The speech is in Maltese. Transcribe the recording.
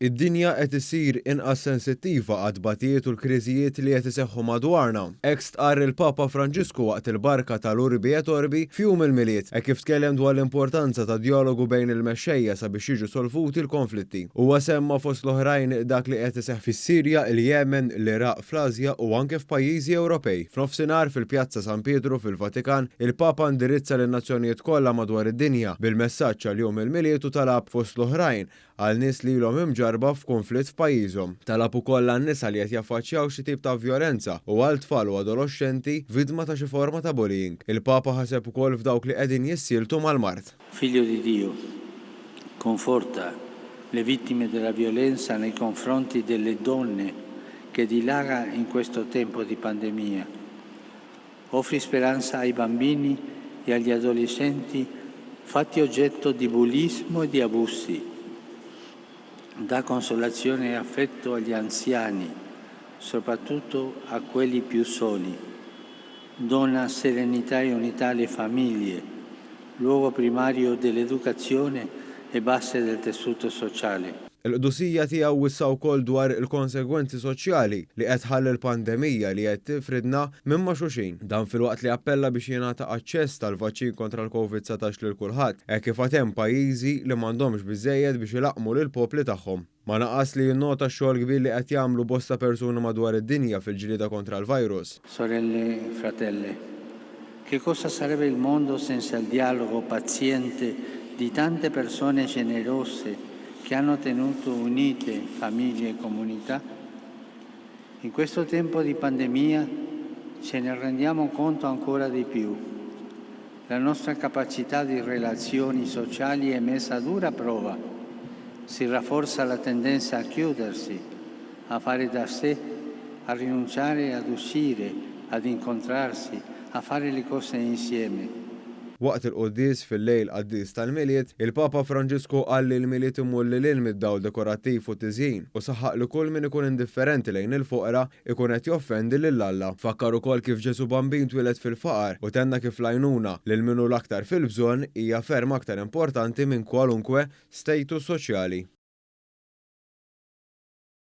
Id-dinja qed isir inqas sensittiva għad tbatijiet u l-kriżijiet li qed iseħħu madwarna. Hekk stqarr il-Papa Franġisku waqt il-barka tal-Urbi et Orbi f'jum il-miliet hekk kif tkellem dwar l-importanza ta' dialogu bejn il-mexxejja sabiex jiġu solvuti l-konflitti. Huwa semma fost l-oħrajn dak li qed iseħħ fis-Sirja, il-Yemen, l-Iraq, fl-Asja u anke f'pajjiżi Ewropej. F'nofsinhar fil-Pjazza San Pietru fil-Vatikan, il-Papa indirizza lin-nazzjonijiet kollha madwar id-dinja bil-messaġġ għal-jum il-miliet u talab fost l-oħrajn għal nies li ilhom imġarba f'konflitt f'pajjiżhom. Talab ukoll għan-nisa li qed jaffaċċjaw xi tip ta' vjolenza u għal tfal u adolescenti vittma ta' xi forma ta' bullying. Il-Papa ħaseb ukoll f'dawk li qegħdin jissiltu mal-mard. Figlio di Dio, conforta le vittime della violenza nei confronti delle donne che dilaga in questo tempo di pandemia. Offri speranza ai bambini e agli adolescenti fatti oggetto di bullismo e di abusi. Dà consolazione e affetto agli anziani, soprattutto a quelli più soli. Dona serenità e unità alle famiglie, luogo primario dell'educazione e base del tessuto sociale. Il-qdusija tiegħu wissa wkoll dwar il-konsegwenzi soċjali li qed ħalli l-pandemija li qed tifridna minn ma' xulxin. Dan filwaqt li appella biex jingħata aċċess tal-vaċċin kontra l-COVID-19 lil kulħadd, hekk kif hemm pajjiżi li m'għandhomx biżżejjed biex ilaqmu lill-popli tagħhom. Ma naqas li jinnota x-xogħol kbir li qed jagħmlu bosta persuni madwar id-dinja fil-ġlieda kontra l-virus. Sorelle e fratelli, che cosa sarebbe il mondo senza il dialogo paziente di tante persone generose che hanno tenuto unite famiglie e comunità? In questo tempo di pandemia ce ne rendiamo conto ancora di più. La nostra capacità di relazioni sociali è messa a dura prova. Si rafforza la tendenza a chiudersi, a fare da sé, a rinunciare ad uscire, ad incontrarsi, a fare le cose insieme. Waqt il-qudies fil-lejl qaddis tal-miliet, il-Papa Franġisku qal li l-miliet imur lil mid-dawl dekorattiv u tiżjin u saħaq li kull min ikun indifferenti lejn il-foqra ikun qed joffendi lill-Alla. Fakkar ukoll kif Ġesu bambin twieled fil-faqar u tenna kif l-għajnuna lil minnu l-aktar fil-bżonn hija ferm aktar importanti minn kwalunkwe status soċjali.